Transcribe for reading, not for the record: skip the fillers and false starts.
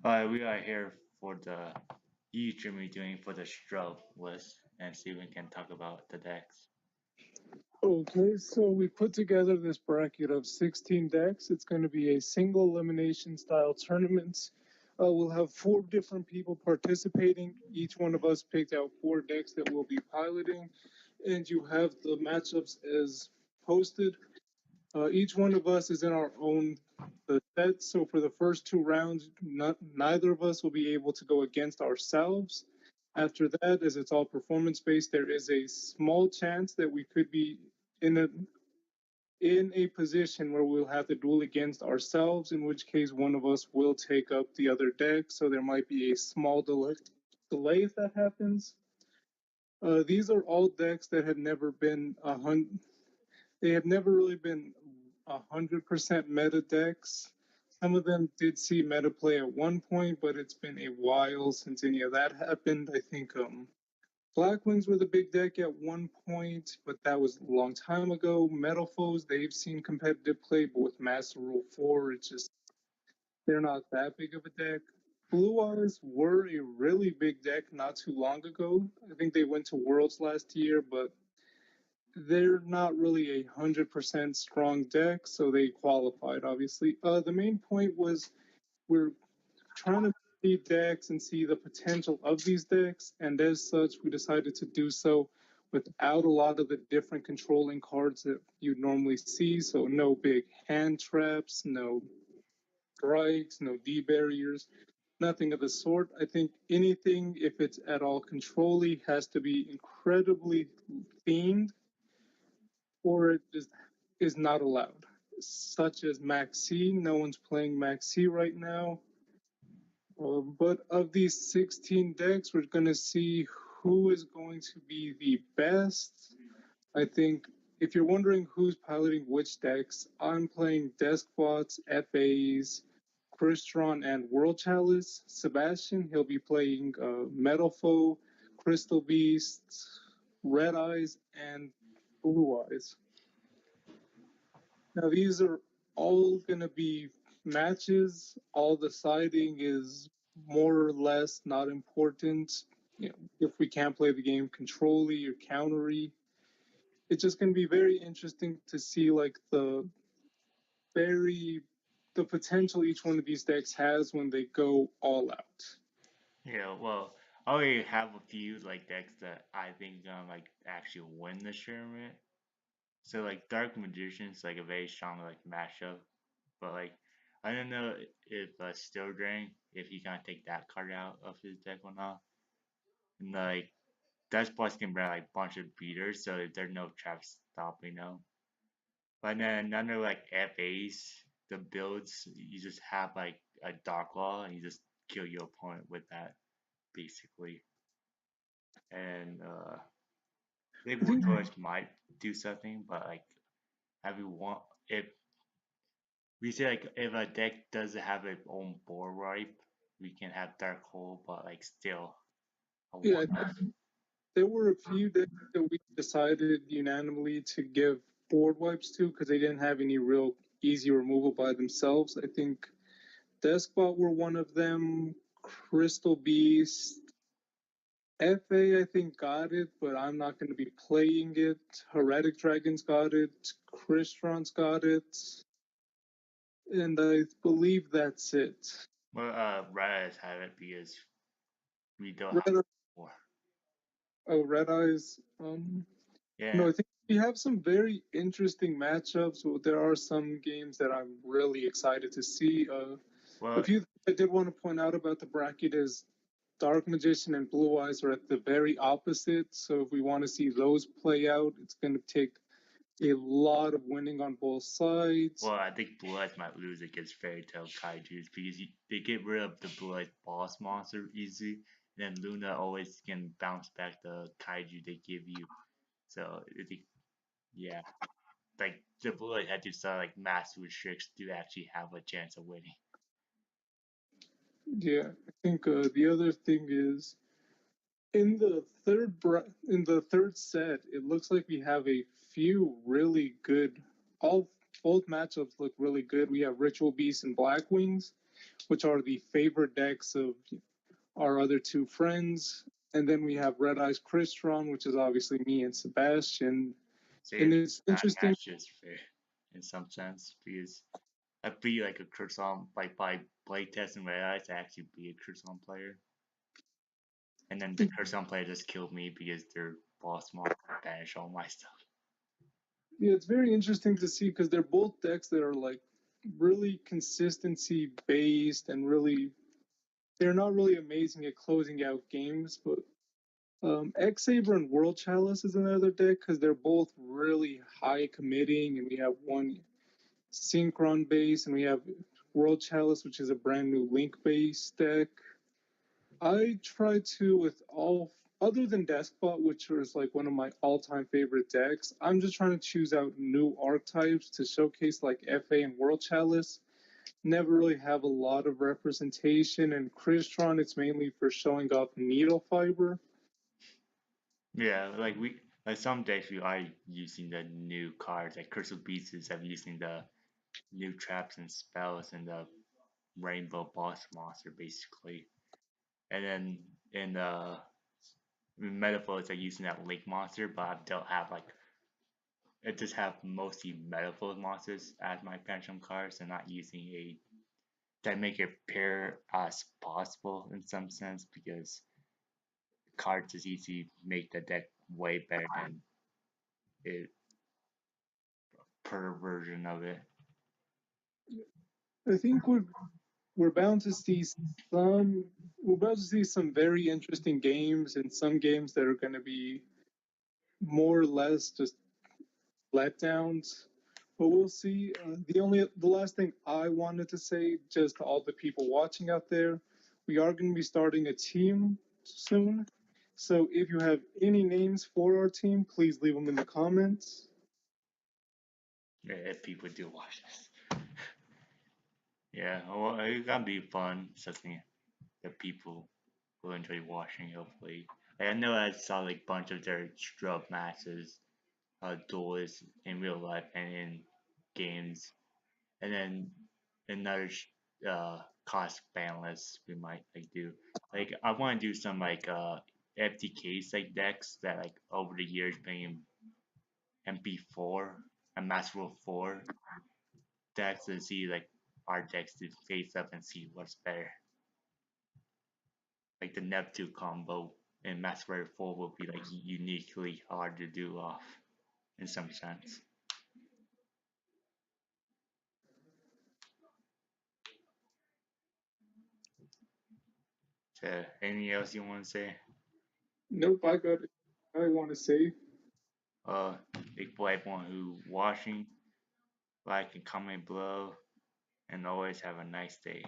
We are here for the YouTube we're doing for the stroke list and see if we can talk about the decks. Okay, so we put together this bracket of 16 decks. It's going to be a single elimination style tournament. We'll have four different people participating. Each one of us picked out four decks that we'll be piloting, and you have the matchups as posted. Each one of us is in our own set. So for the first two rounds, neither of us will be able to go against ourselves. After that, as it's all performance based, there is a small chance that we could be in a position where we'll have to duel against ourselves, in which case one of us will take up the other deck. So there might be a small delay if that happens. These are all decks that have never been they have never really been 100% meta decks. Some of them did see meta play at one point, but it's been a while since any of that happened. I think Black Wings were the big deck at one point, but that was a long time ago. Metal Foes, they've seen competitive play, but with Master Rule 4, it's just, they're not that big of a deck. Blue Eyes were a really big deck not too long ago. I think they went to Worlds last year, but they're not really 100% strong deck, so they qualified, obviously. The main point was we're trying to see decks and see the potential of these decks, and as such, we decided to do so without a lot of the different controlling cards that you'd normally see. So no big hand traps, no strikes, no D barriers, nothing of the sort. I think anything, if it's at all controlly, has to be incredibly themed, or it just is not allowed. Such as Maxi, no one's playing Maxi right now. But of these 16 decks, we're going to see who is going to be the best. I think if you're wondering who's piloting which decks, I'm playing Deskbots, FAs, Crystron, and World Chalice. Sebastian, he'll be playing Metal Foe, Crystal Beast, Red Eyes, and Blue Eyes. Now, these are all going to be matches. All the siding is more or less not important. You know, if we can't play the game controlly or countery, it's just going to be very interesting to see like very the potential each one of these decks has when they go all out. Yeah, well, I already have a few like decks that I think gonna like actually win the tournament. So like Dark Magician's like a very strong like mashup, but like I don't know if Still Drain if he gonna take that card out of his deck or not. And like that's plus can bring like bunch of beaters, so there's no trap stopping them. But then another like FAs, the builds you just have like a Dark Law and you just kill your opponent with that basically. And I think I think Wartorch might do something, but like everyone if we say like if a deck doesn't have its own board wipe, we can have Dark Hole, but like still a yeah, one off. there were a few decks that we decided unanimously to give board wipes to because they didn't have any real easy removal by themselves. I think Deskbot were one of them. Crystal Beast. FA, I think, got it, but I'm not going to be playing it. Heretic Dragons got it. Crystron's got it. And I believe that's it. Well, Raz have it because we don't have Red, more. Red Eyes. Yeah, No, I think we have some very interesting matchups. There are some games that I'm really excited to see. A well, few I did want to point out about the bracket is Dark Magician and Blue Eyes are at the very opposite. So if we want to see those play out, it's going to take a lot of winning on both sides. I think Blue Eyes might lose against Fairy Tale Kaijus because they get rid of the Blue Eyes boss monster easy, and then Luna always can bounce back the Kaiju they give you. So I think, yeah, like the Blue Eyes had to start like massive tricks to actually have a chance of winning. Yeah, I think the other thing is in the in the third set, it looks like we have a few really good. All both matchups look really good. We have Ritual Beast and Black Wings. which are the favorite decks of our other two friends. And then we have Red Eyes Crystron, which is obviously me and Sebastian. So And it's it's not interesting. actually as fair in some sense because I be like a Curzon like by playtesting Red Eyes to actually be a Curzon player. And then the Curzon player just killed me because their boss mod banished all my stuff. Yeah, it's very interesting to see because they're both decks that are like really consistency based and really they're not really amazing at closing out games, but X Saber and World Chalice is another deck because they're both really high committing, and we have one Synchron base, and we have World Chalice, which is a brand new Link base deck. I try to with all other than Deskbot, which is like one of my all-time favorite decks. I'm just trying to choose out new archetypes to showcase like FA and World Chalice. Never really have a lot of representation, and Crystron it's mainly for showing off needle fiber. Yeah, like some decks we are using the new cards, like Curse of Beasts is have using the new traps and spells and the rainbow boss monster basically. And then in the metaphors are using that link monster, but I don't have like I just have mostly metaphor monsters as my Phantom cards and not using a that make it pure as possible in some sense because cards is easy to make the deck way better than it per version of it. I think we're bound to see some we're about to see some very interesting games and some games that are going to be more or less just letdowns. But we'll see. The last thing I wanted to say, just to all the people watching out there, we are going to be starting a team soon. So if you have any names for our team, please leave them in the comments. Yeah, if people do watch this. Yeah, well, it's gonna be fun. Something that people will enjoy watching. Hopefully, like, I know I saw like a bunch of their scrub matches, duels in real life and in games, and then another cost ban list we might like do. Like I want to do some like FTKs like decks that like over the years being MP4 and Master Rule 4 decks to see like our decks to face up and see what's better. Like the Neptune combo in Master Rule 4 will be like uniquely hard to do off in some sense. So anything else you want to say? Nope, I got it. I want to say Uh, big boy everyone who watching, like and comment below, and always have a nice day.